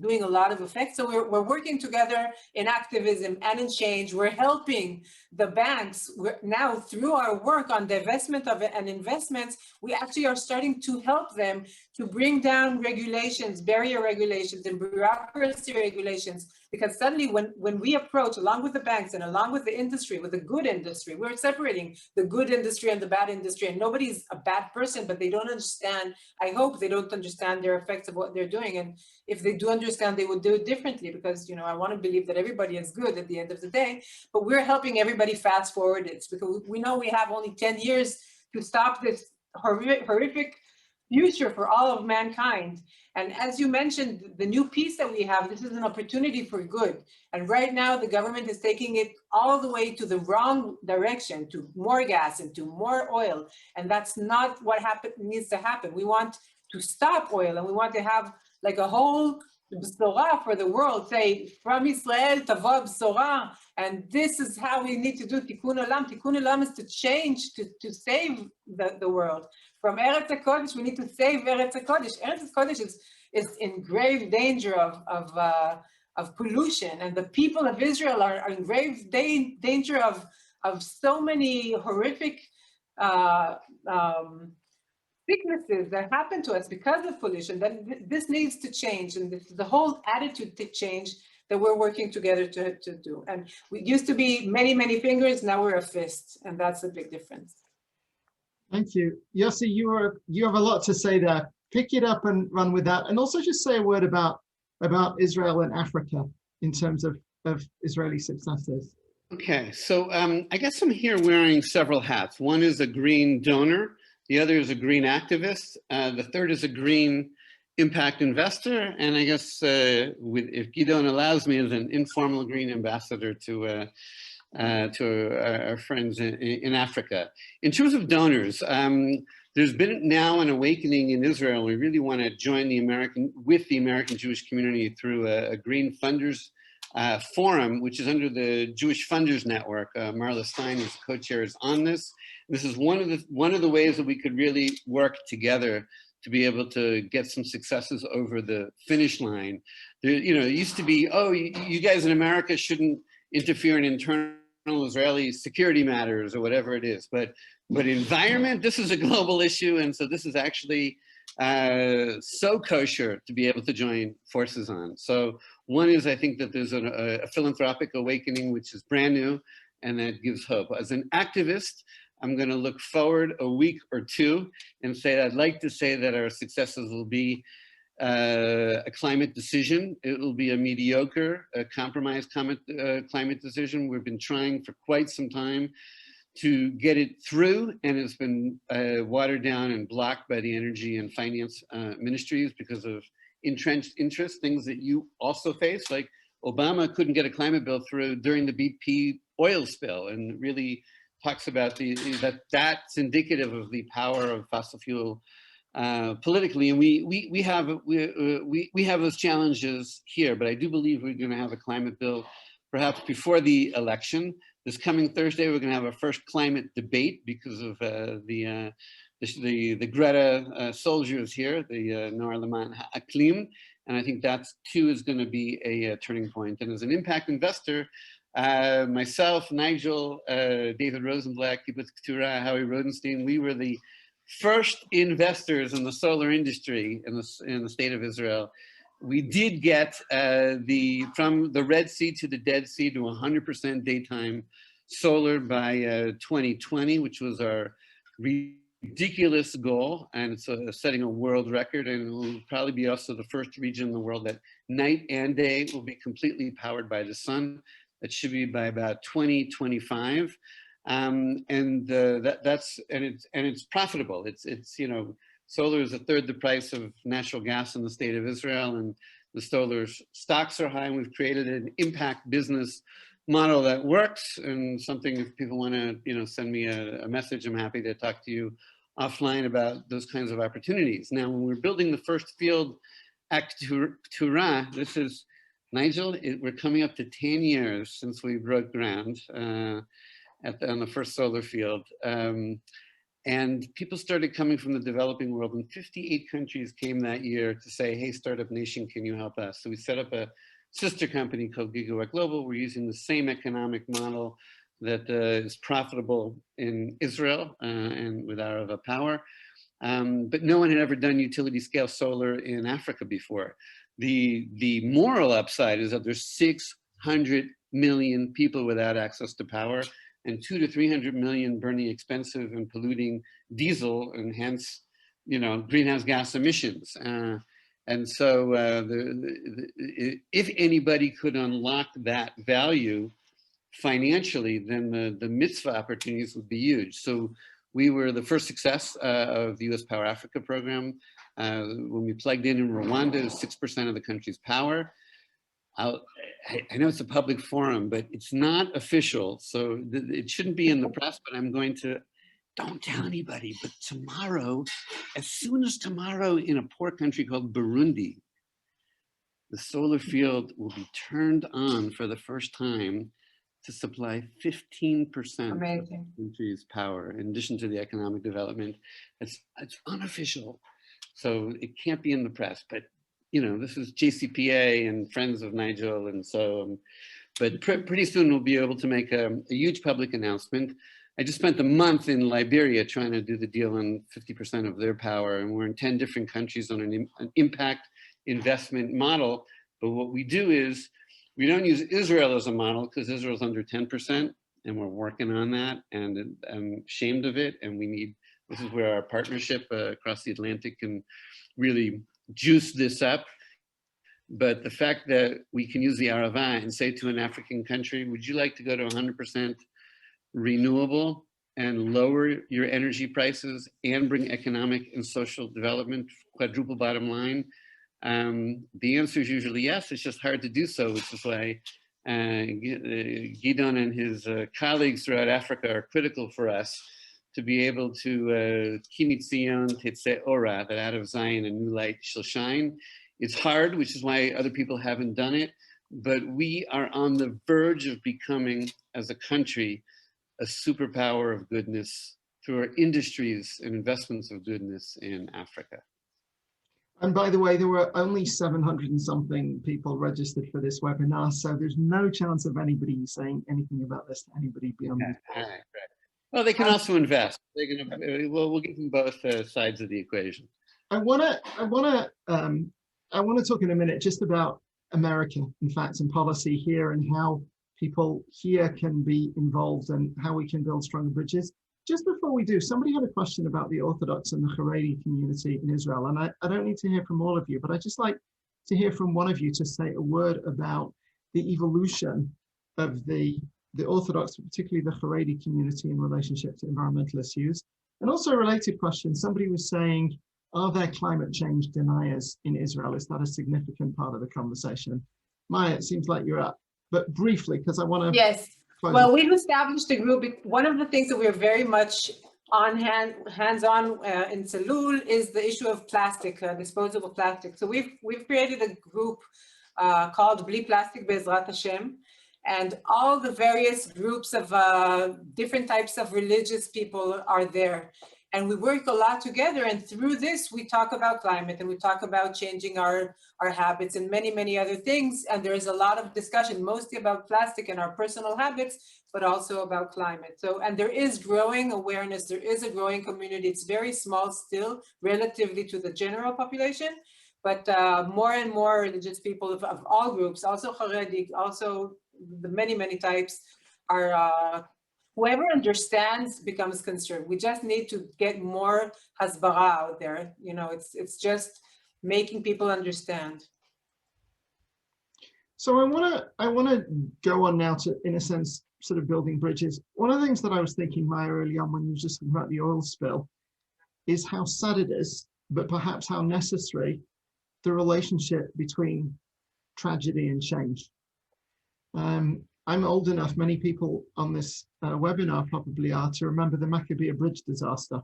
Speaker 4: doing a lot of effect. So we're working together in activism and in change. We're helping the banks. Now through our work on divestment of and investments, we actually are starting to help them to bring down regulations, barrier regulations and bureaucracy regulations, because suddenly when we approach, along with the banks and along with the industry, with the good industry, we're separating the good industry and the bad industry, and nobody's a bad person, but they don't understand. I hope they don't understand their effects of what they're doing. And if they do understand, they would do it differently, because I want to believe that everybody is good at the end of the day, but we're helping everybody fast forward it, because we know we have only 10 years to stop this horrific future for all of mankind. And as you mentioned, the new peace that we have, this is an opportunity for good. And right now the government is taking it all the way to the wrong direction, to more gas and to more oil. And that's not what needs to happen. We want to stop oil, and we want to have like a whole B'sorah for the world, say, from Israel, tavo B'sorah, and this is how we need to do Tikkun Olam. Tikkun Olam is to change, to save the world. From Eretz HaKodesh, we need to save Eretz HaKodesh. Eretz HaKodesh is in grave danger of pollution, and the people of Israel are in grave danger of so many horrific sicknesses that happen to us because of pollution. That this needs to change, and this is the whole attitude to change that we're working together to do. And we used to be many, many fingers, now we're a fist, and that's a big difference.
Speaker 3: Thank you. Yossi, you have a lot to say there. Pick it up and run with that. And also just say a word about Israel and Africa in terms of Israeli successes.
Speaker 6: Okay, so I guess I'm here wearing several hats. One is a green donor. The other is a green activist. The third is a green impact investor. And I guess if Gideon allows me, as an informal green ambassador to our friends in Africa. In terms of donors, there's been now an awakening in Israel. We really want to join the American Jewish community through a Green Funders Forum, which is under the Jewish Funders Network. Marla Stein is co-chairs on this. This is one of the ways that we could really work together to be able to get some successes over the finish line. There, it used to be, oh, you guys in America shouldn't interfere in internal Israeli security matters or whatever it is, but environment, this is a global issue, and so this is actually so kosher to be able to join forces on. So one is, I think that there's a philanthropic awakening which is brand new, and that gives hope. As an activist, I'm going to look forward a week or two and say I'd like to say that our successes will be a climate decision. It will be a mediocre, compromise climate decision. We've been trying for quite some time to get it through, and it's been watered down and blocked by the energy and finance ministries because of entrenched interests, things that you also face. Like Obama couldn't get a climate bill through during the BP oil spill, and really talks about that's indicative of the power of fossil fuel politically, and we have those challenges here. But I do believe we're going to have a climate bill perhaps before the election. This coming Thursday, we're going to have our first climate debate because of the Greta soldiers here, the Noar Leman Aklim, and I think that too is going to be a turning point. And as an impact investor, myself, Nigel, David Rosenblatt, Kibbutz Keturah, Howie Rodenstein, we were the first investors in the solar industry in the state of Israel. We did get from the Red Sea to the Dead Sea to 100% daytime solar by 2020, which was our ridiculous goal, and it's setting a world record, and it will probably be also the first region in the world that night and day will be completely powered by the sun. That should be by about 2025, and it's profitable. It's you know, solar is a third the price of natural gas in the state of Israel, and the solar stocks are high, and we've created an impact business model that works, and something, if people want to, you know, send me a message, I'm happy to talk to you offline about those kinds of opportunities. Now, when we're building the first field at Turah, this is, Nigel, we're coming up to 10 years since we broke ground on the first solar field. And people started coming from the developing world, and 58 countries came that year to say, hey, Startup Nation, can you help us? So we set up a sister company called Gigawatt Global. We're using the same economic model that is profitable in Israel and with Arava Power. But no one had ever done utility scale solar in Africa before. The moral upside is that there's 600 million people without access to power, and 200 to 300 million burning expensive and polluting diesel, and hence, you know, greenhouse gas emissions. And so if anybody could unlock that value financially, then the mitzvah opportunities would be huge. So we were the first success of the US Power Africa program. When we plugged in Rwanda, it was 6% of the country's power. I know it's a public forum, but it's not official, so it shouldn't be in the press, but I'm going to, don't tell anybody, but tomorrow, as soon as tomorrow, in a poor country called Burundi, the solar field will be turned on for the first time to supply 15% of the country's power, in addition to the economic development. It's unofficial, so it can't be in the press, but you know, this is JCPA and friends of Nigel, and so, but pretty soon we'll be able to make a huge public announcement. I just spent a month in Liberia trying to do the deal on 50% of their power, and we're in 10 different countries on an impact investment model. But what we do is, we don't use Israel as a model because Israel's under 10%, and we're working on that, and I'm ashamed of it, and we need, this is where our partnership across the Atlantic can really juice this up. But the fact that we can use the Arava and say to an African country, would you like to go to 100% renewable and lower your energy prices and bring economic and social development, quadruple bottom line? The answer is usually yes. It's just hard to do so, which is why Gideon and his colleagues throughout Africa are critical for us to be able to Kini Tzion Tetzeh Ora, that out of Zion a new light shall shine. It's hard, which is why other people haven't done it, but we are on the verge of becoming, as a country, a superpower of goodness through our industries and investments of goodness in Africa.
Speaker 3: And by the way, there were only 700 and something people registered for this webinar, so there's no chance of anybody saying anything about this to anybody beyond this.
Speaker 6: Right. Well, they can also invest. They're gonna, we'll give them both sides of the equation.
Speaker 3: I want to talk in a minute just about America, in fact, and policy here, and how people here can be involved and how we can build stronger bridges. Just before we do, somebody had a question about the Orthodox and the Haredi community in Israel, and I don't need to hear from all of you, but I'd just like to hear from one of you to say a word about the evolution of the Orthodox, particularly the Haredi community, in relationship to environmental issues. And also a related question, somebody was saying, are there climate change deniers in Israel? Is that a significant part of the conversation? Maya, it seems like you're up, but briefly, because I want to—
Speaker 4: Yes. Well, we've established a group. One of the things that we're very much hands-on in Zalul is the issue of plastic, disposable plastic. So we've created a group called Bli Plastic Be'ezrat Hashem, and all the various groups of different types of religious people are there. And we work a lot together, and through this, we talk about climate, and we talk about changing our habits and many, many other things. And there is a lot of discussion, mostly about plastic and our personal habits, but also about climate. So, and there is growing awareness, there is a growing community. It's very small still, relatively to the general population, but more and more religious people of all groups, also Haredi, also the many, many types, are whoever understands becomes concerned. We just need to get more hasbara out there. You know, it's just making people understand.
Speaker 3: So I wanna go on now to, in a sense, sort of building bridges. One of the things that I was thinking, Maya, early on when you were just talking about the oil spill, is how sad it is, but perhaps how necessary the relationship between tragedy and change. I'm old enough, many people on this webinar probably are, to remember the Maccabea bridge disaster,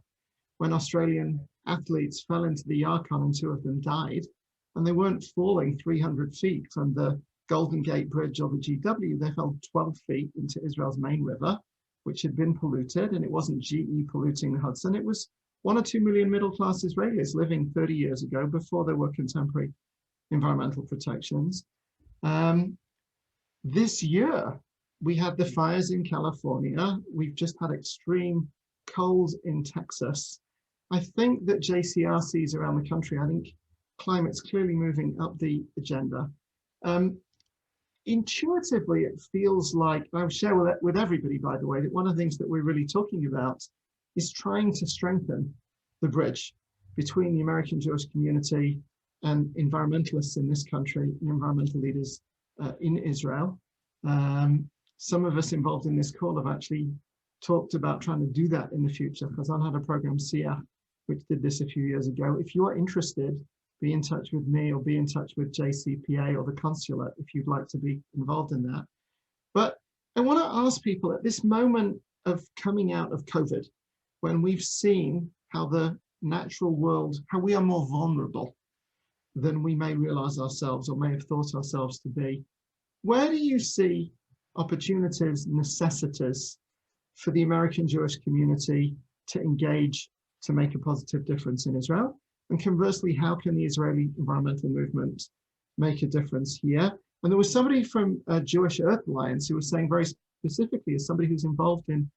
Speaker 3: when Australian athletes fell into the Yukon and 2 of them died, and they weren't falling 300 feet from the Golden Gate Bridge or the GW, they fell 12 feet into Israel's main river, which had been polluted, and it wasn't GE polluting the Hudson, it was 1 or 2 million middle-class Israelis living 30 years ago before there were contemporary environmental protections. This year, we had the fires in California. We've just had extreme cold in Texas. I think that JCRCs around the country, I think climate's clearly moving up the agenda. Intuitively, it feels like, and I'll share with everybody, by the way, that one of the things that we're really talking about is trying to strengthen the bridge between the American Jewish community and environmentalists in this country and environmental leaders in Israel. Some of us involved in this call have actually talked about trying to do that in the future. Hazon had a program, SIA, which did this a few years ago. If you are interested, be in touch with me or be in touch with JCPA or the consulate if you'd like to be involved in that. But I want to ask people at this moment of coming out of COVID, when we've seen how the natural world, how we are more vulnerable than we may realize ourselves or may have thought ourselves to be, where do you see opportunities, necessities for the American Jewish community to engage to make a positive difference in Israel? And conversely, how can the Israeli environmental movement make a difference here? And there was somebody from Jewish Earth Alliance who was saying very specifically, as somebody who's involved in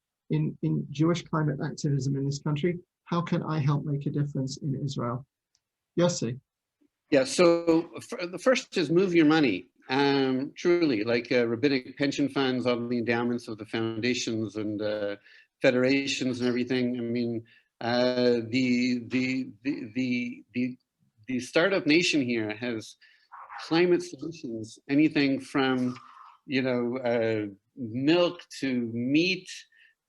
Speaker 3: Jewish climate activism in this country, how can I help make a difference in Israel? Yossi.
Speaker 6: Yeah, so the first is move your money. Truly, like rabbinic pension funds, all the endowments of the foundations and federations and everything. I mean, the startup nation here has climate solutions, anything from, you know, milk to meat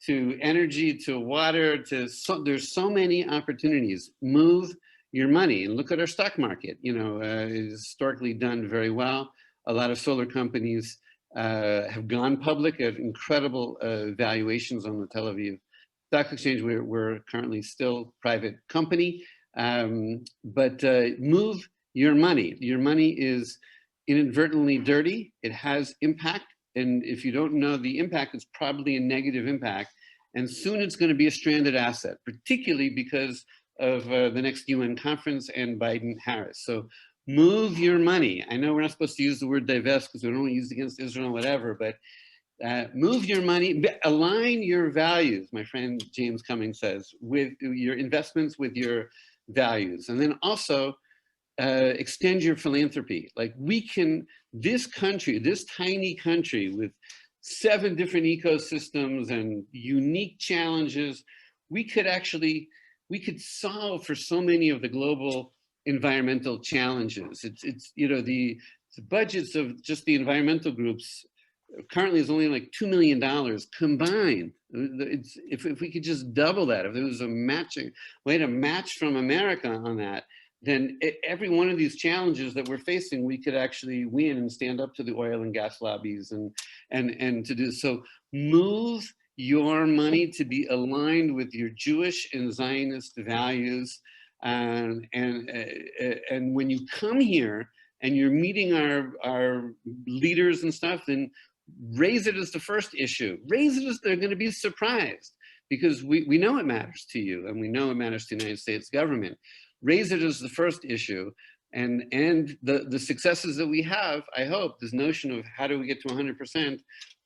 Speaker 6: to energy to water to there's so many opportunities. Move your money and look at our stock market. You know, it's historically done very well. A lot of solar companies have gone public at incredible valuations on the Tel Aviv Stock Exchange. We're currently still private company, but move your money. Your money is inadvertently dirty. It has impact. And if you don't know the impact, it's probably a negative impact. And soon it's going to be a stranded asset, particularly because of the next UN conference and Biden-Harris. So move your money. I know we're not supposed to use the word divest because we don't use it against Israel or whatever, but move your money, align your values, my friend James Cummings says, with your investments, with your values. And then also extend your philanthropy. Like we can, this country, this tiny country with 7 different ecosystems and unique challenges, we could solve for so many of the global environmental challenges. It's you know, the budgets of just the environmental groups currently is only like $2 million combined. If we could just double that, if there was a way to match from America on that, then every one of these challenges that we're facing, we could actually win and stand up to the oil and gas lobbies and to do so. Move your money to be aligned with your Jewish and Zionist values. And when you come here and you're meeting our leaders and stuff, then raise it as the first issue. Raise it as they're going to be surprised, because we know it matters to you and we know it matters to the United States government. Raise it as the first issue, and the successes that we have, I hope, this notion of how do we get to 100%,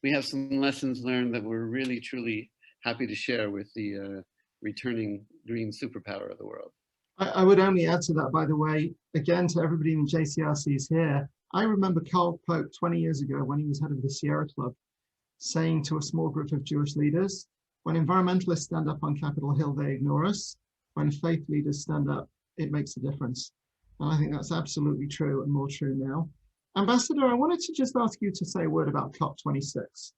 Speaker 6: we have some lessons learned that we're really, truly happy to share with the returning green superpower of the world.
Speaker 3: I would only add to that, by the way, again, to everybody in the JCRCs here, I remember Carl Pope 20 years ago when he was head of the Sierra Club saying to a small group of Jewish leaders, When environmentalists stand up on Capitol Hill, they ignore us. When faith leaders stand up, it makes a difference. And I think that's absolutely true and more true now. Ambassador, I wanted to just ask you to say a word about COP26.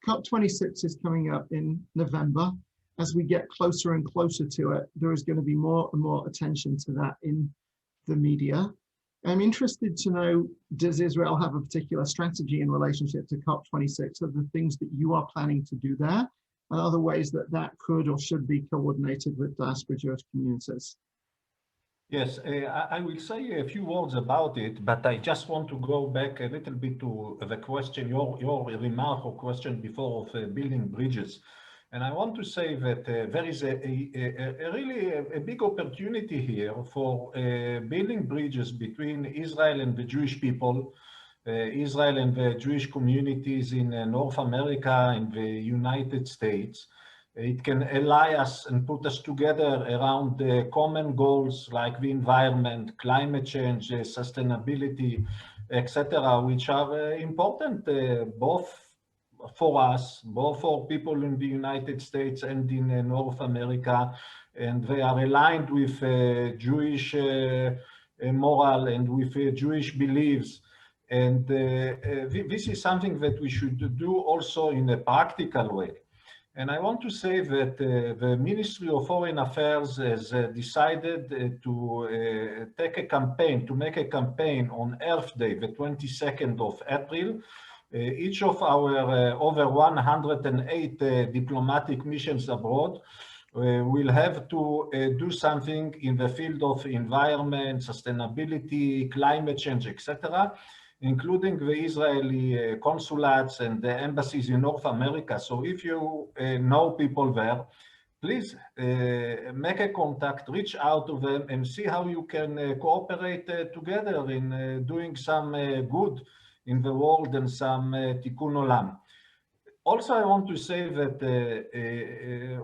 Speaker 3: COP26 is coming up in November. As we get closer and closer to it, there is going to be more and more attention to that in the media. I'm interested to know, does Israel have a particular strategy in relationship to COP26? Are the things that you are planning to do there, and other ways that that could or should be coordinated with diaspora Jewish communities?
Speaker 5: Yes, I will say a few words about it, but I just want to go back a little bit to the question, your remark or question before of building bridges. And I want to say that there is really a big opportunity here for building bridges between Israel and the Jewish people, Israel and the Jewish communities in North America and the United States. It can ally us and put us together around common goals like the environment, climate change, sustainability, etc., which are important both for us, both for people in the United States and in North America, and they are aligned with Jewish moral and with Jewish beliefs. And this is something that we should do also in a practical way. And I want to say that the Ministry of Foreign Affairs has decided to take a campaign, to make a campaign on Earth Day, the 22nd of April. Each of our over 108 diplomatic missions abroad will have to do something in the field of environment, sustainability, climate change, etc., including the Israeli consulates and the embassies in North America. So if you know people there, please make a contact, reach out to them and see how you can cooperate together in doing some good in the world and some tikkun olam. Also, I want to say that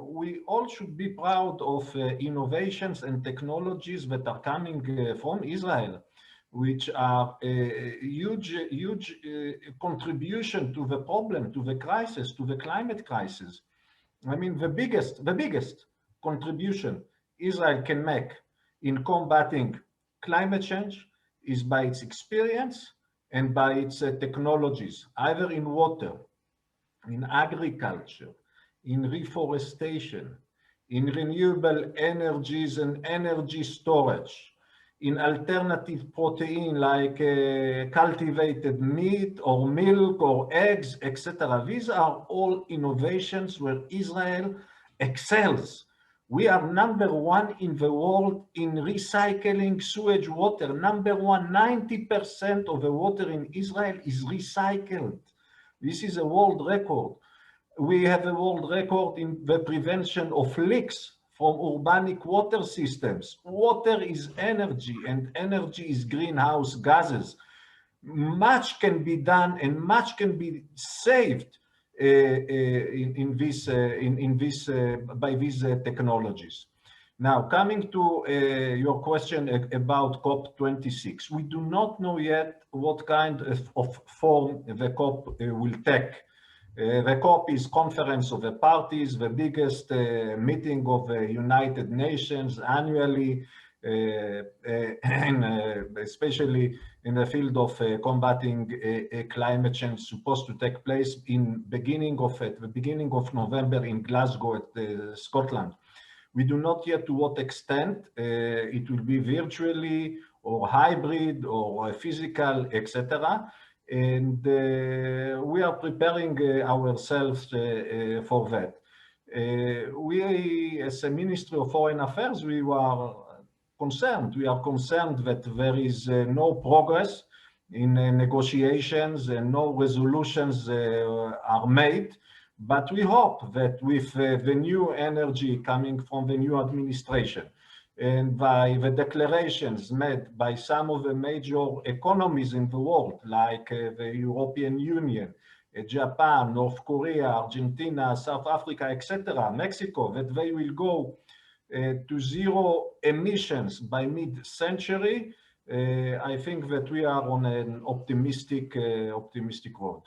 Speaker 5: we all should be proud of innovations and technologies that are coming from Israel, which are a huge contribution to the problem, to the crisis, to the climate crisis. I mean, the biggest contribution Israel can make in combating climate change is by its experience and by its technologies, either in water, in agriculture, in reforestation, in renewable energies and energy storage, in alternative protein like cultivated meat or milk or eggs, etc. These are all innovations where Israel excels. We are #1 in the world in recycling sewage water. #1, 90% of the water in Israel is recycled. This is a world record. We have a world record in the prevention of leaks from urbanic water systems. Water is energy, and energy is greenhouse gases. Much can be done and much can be saved by these technologies. Now, coming to your question about COP26, we do not know yet what kind of form the COP will take. The COP is Conference of the Parties, the biggest meeting of the United Nations annually, and especially in the field of combating climate change, supposed to take place in the beginning of November in Glasgow, Scotland. We do not yet to what extent it will be virtually or hybrid or physical, etc. And we are preparing ourselves for that. We, as a Ministry of Foreign Affairs, we are concerned that there is no progress in negotiations and no resolutions are made. But we hope that with the new energy coming from the new administration and by the declarations made by some of the major economies in the world, like the European Union, Japan, North Korea, Argentina, South Africa, etc., Mexico, that they will go to zero emissions by mid-century, I think that we are on an optimistic road.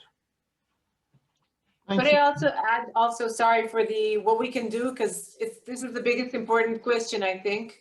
Speaker 3: Thank
Speaker 4: Could
Speaker 3: you.
Speaker 4: I also add, sorry for what we can do, because this is the biggest important question, I think.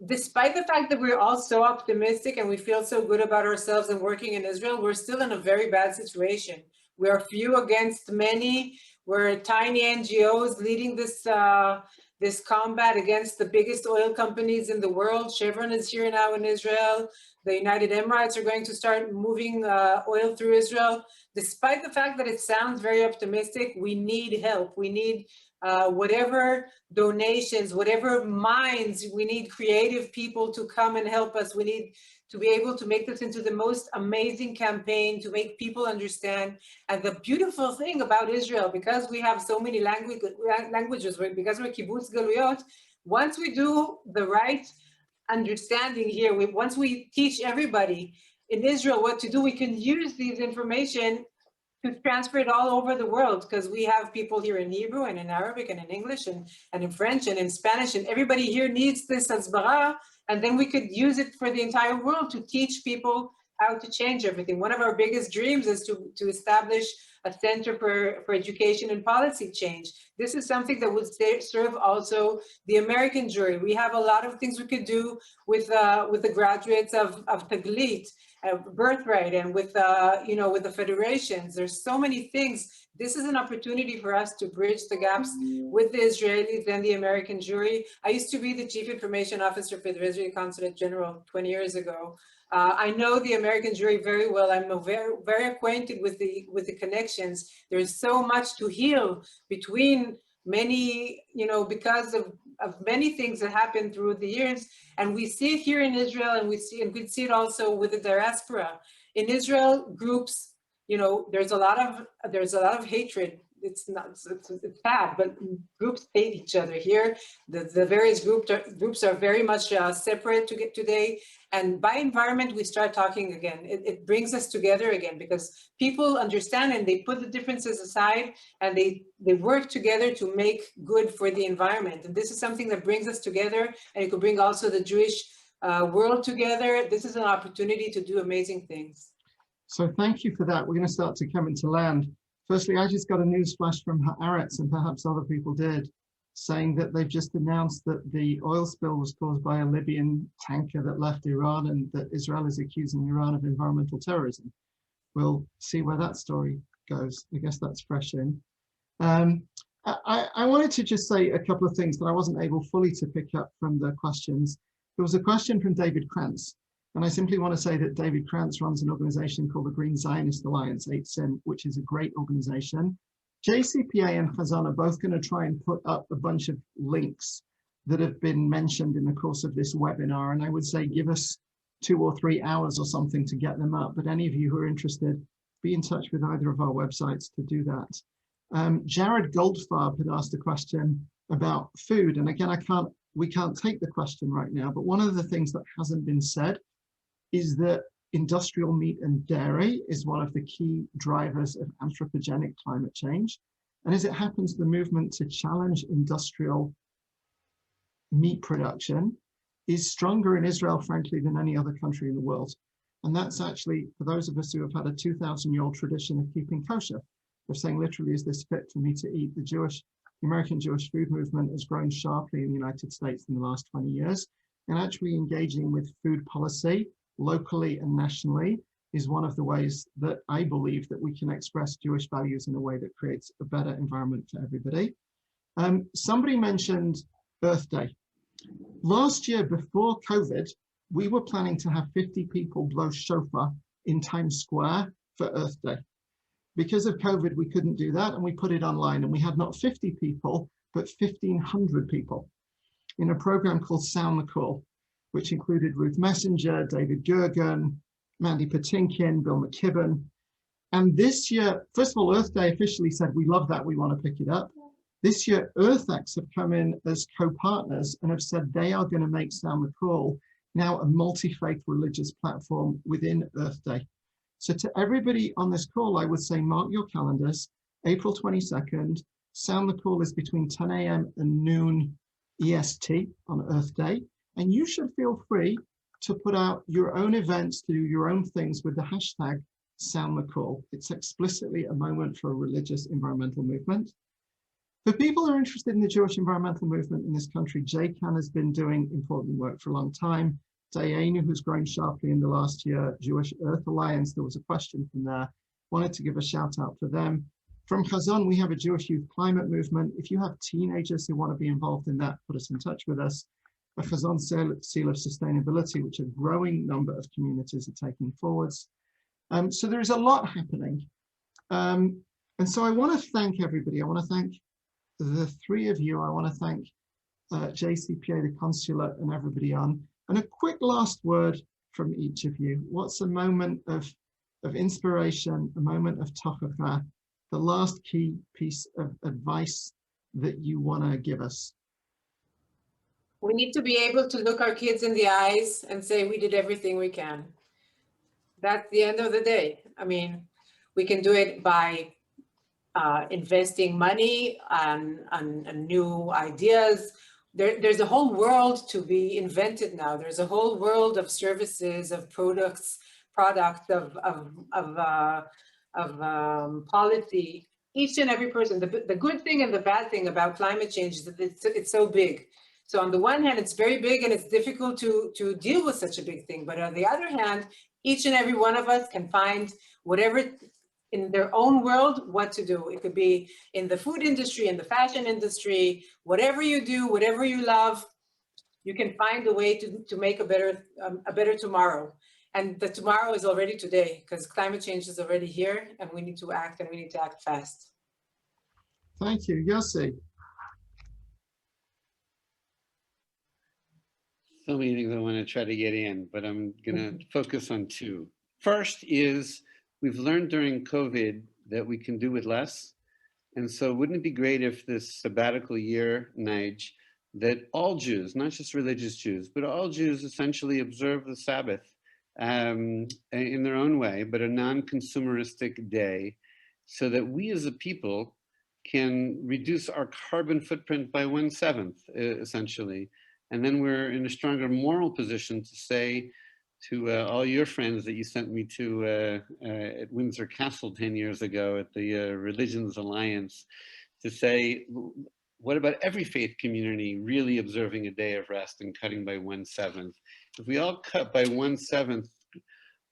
Speaker 4: Despite the fact that we're all so optimistic and we feel so good about ourselves and working in Israel, we're still in a very bad situation. We are few against many. We're tiny NGOs leading this combat against the biggest oil companies in the world. Chevron is here now in Israel. The United Emirates are going to start moving oil through Israel. Despite the fact that it sounds very optimistic, we need help. We need whatever donations, whatever minds, we need creative people to come and help us. We need to be able to make this into the most amazing campaign to make people understand. And the beautiful thing about Israel, because we have so many languages, because we're kibbutz galuyot, once we do the right understanding here, once we teach everybody in Israel what to do, we can use these information to transfer it all over the world, because we have people here in Hebrew and in Arabic and in English and in French and in Spanish, and everybody here needs this hasbara, and then we could use it for the entire world to teach people how to change everything. One of our biggest dreams is to establish a center for education and policy change. This is something that would serve also the American jury. We have a lot of things we could do with the graduates of Taglit, Birthright, and with with the federations. There's so many things. This is an opportunity for us to bridge the gaps with the Israelis and the American jury. I used to be the chief information officer for the Israeli Consulate General 20 years ago. I know the American jury very well. I'm very acquainted with the connections. There's so much to heal between many, because of many things that happened through the years. And we see it here in Israel, and we see it also with the diaspora. In Israel, groups, there's a lot of hatred. It's bad, but groups hate each other here. The various groups are very much separate today. And by environment, we start talking again. It brings us together again, because people understand and they put the differences aside, and they work together to make good for the environment. And this is something that brings us together, and it could bring also the Jewish world together. This is an opportunity to do amazing things.
Speaker 3: So thank you for that. We're going to start to come into land. Firstly, I just got a news flash from Haaretz, and perhaps other people did, saying that they've just announced that the oil spill was caused by a Libyan tanker that left Iran, and that Israel is accusing Iran of environmental terrorism. We'll see where that story goes. I guess that's fresh in. I wanted to just say a couple of things that I wasn't able fully to pick up from the questions. There was a question from David Krantz. And I simply want to say that David Krantz runs an organization called the Green Zionist Alliance, 8SIN, which is a great organization. JCPA and Hazon are both going to try and put up a bunch of links that have been mentioned in the course of this webinar. And I would say give us 2 or 3 hours or something to get them up. But any of you who are interested, be in touch with either of our websites to do that. Jared Goldfarb had asked a question about food. And again, we can't take the question right now, but one of the things that hasn't been said is that industrial meat and dairy is one of the key drivers of anthropogenic climate change. And as it happens, the movement to challenge industrial meat production is stronger in Israel, frankly, than any other country in the world. And that's actually, for those of us who have had a 2,000-year-old tradition of keeping kosher, of saying literally, is this fit for me to eat? The American Jewish food movement has grown sharply in the United States in the last 20 years. And actually engaging with food policy locally and nationally is one of the ways that I believe that we can express Jewish values in a way that creates a better environment for everybody. Somebody mentioned Earth Day. Last year, before COVID, we were planning to have 50 people blow shofar in Times Square for Earth Day. Because of COVID, we couldn't do that, and we put it online, and we had not 50 people, but 1,500 people in a program called Sound the Call, which included Ruth Messenger, David Gergen, Mandy Patinkin, Bill McKibben. And this year, first of all, Earth Day officially said, we love that, we want to pick it up. This year, EarthX have come in as co-partners and have said they are going to make Sound the Call now a multi-faith religious platform within Earth Day. So to everybody on this call, I would say, mark your calendars, April 22nd, Sound the Call is between 10 a.m. and noon EST on Earth Day. And you should feel free to put out your own events, to do your own things with the hashtag sound the call. It's explicitly a moment for a religious environmental movement. For people who are interested in the Jewish environmental movement in this country, JCAN has been doing important work for a long time. Dayenu, who's grown sharply in the last year, Jewish Earth Alliance, there was a question from there, wanted to give a shout out for them. From Hazon, we have a Jewish youth climate movement. If you have teenagers who want to be involved in that, put us in touch with us. A Hazon Seal of Sustainability, which a growing number of communities are taking forwards. So there is a lot happening. And so I want to thank everybody. I want to thank the three of you. I want to thank JCPA, the consulate, and everybody on. And a quick last word from each of you. What's a moment of inspiration, a moment of tochacha, the last key piece of advice that you want to give us?
Speaker 4: We need to be able to look our kids in the eyes and say we did everything we can. That's the end of the day. I mean, we can do it by investing money on new ideas. There's a whole world to be invented now. There's a whole world of services, of products, of policy. Each and every person. The good thing and the bad thing about climate change is that it's so big. So on the one hand, it's very big and it's difficult to deal with such a big thing. But on the other hand, each and every one of us can find whatever in their own world, what to do. It could be in the food industry, in the fashion industry, whatever you do, whatever you love, you can find a way to make a better tomorrow. And the tomorrow is already today, because climate change is already here and we need to act, and we need to act fast.
Speaker 3: Thank you. Yossi.
Speaker 6: So many things I want to try to get in, but I'm going to focus on two. First is we've learned during COVID that we can do with less. And so wouldn't it be great if this sabbatical year, Nige, that all Jews, not just religious Jews, but all Jews essentially observe the Sabbath in their own way, but a non-consumeristic day, so that we as a people can reduce our carbon footprint by 1/7, essentially. And then we're in a stronger moral position to say to all your friends that you sent me to at Windsor Castle 10 years ago at the Religions Alliance, to say, what about every faith community really observing a day of rest and cutting by 1/7? If we all cut by 1/7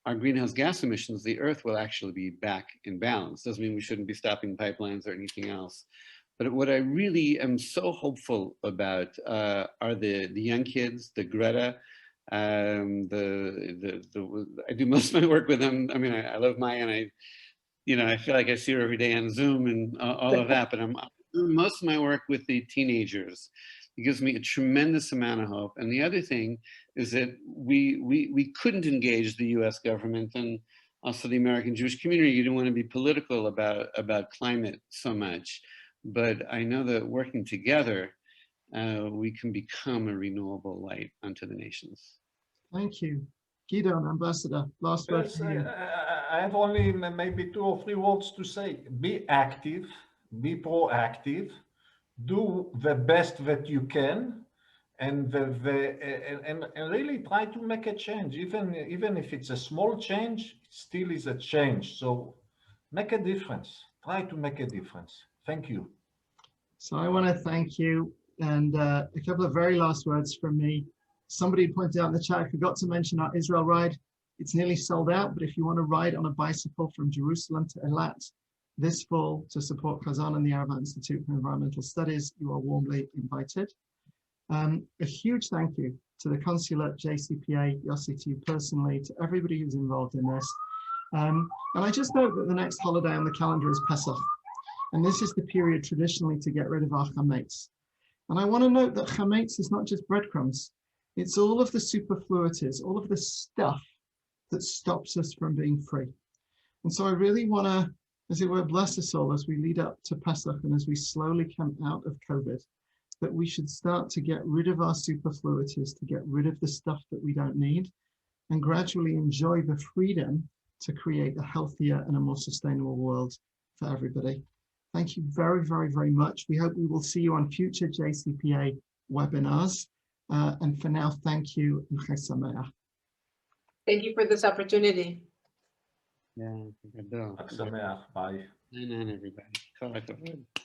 Speaker 6: our greenhouse gas emissions, the Earth will actually be back in balance. Doesn't mean we shouldn't be stopping pipelines or anything else. But what I really am so hopeful about are the young kids, the Greta. I do most of my work with them. I mean, I love Maya, and I feel like I see her every day on Zoom and all of that. But I'm doing most of my work with the teenagers. It gives me a tremendous amount of hope. And the other thing is that we couldn't engage the U.S. government and also the American Jewish community. You don't want to be political about climate so much. But I know that working together, we can become a renewable light unto the nations.
Speaker 3: Thank you. Gideon, Ambassador, last word
Speaker 5: Yes,
Speaker 3: from you.
Speaker 5: I have only maybe 2 or 3 words to say. Be active, be proactive, do the best that you can, and really try to make a change. Even if it's a small change, it still is a change. So make a difference. Try to make a difference. Thank you.
Speaker 3: So I want to thank you, and a couple of very last words from me. Somebody pointed out in the chat, I forgot to mention our Israel ride. It's nearly sold out, but if you want to ride on a bicycle from Jerusalem to Eilat this fall to support Hazon and the Arab Institute for Environmental Studies, you are warmly invited. A huge thank you to the consulate, JCPA, Yossi, to you personally, to everybody who's involved in this. And I just note that the next holiday on the calendar is Pesach. And this is the period traditionally to get rid of our chametz. And I want to note that chametz is not just breadcrumbs. It's all of the superfluities, all of the stuff that stops us from being free. And so I really want to, as it were, bless us all as we lead up to Pesach and as we slowly come out of COVID, that we should start to get rid of our superfluities, to get rid of the stuff that we don't need, and gradually enjoy the freedom to create a healthier and a more sustainable world for everybody. Thank you very, very, very much. We hope we will see you on future JCPA webinars. And for now, thank you and Chag Sameach.
Speaker 4: Thank you for this opportunity.
Speaker 6: Yeah,
Speaker 5: חג שמח, ביי.
Speaker 6: everybody. כל הכבוד.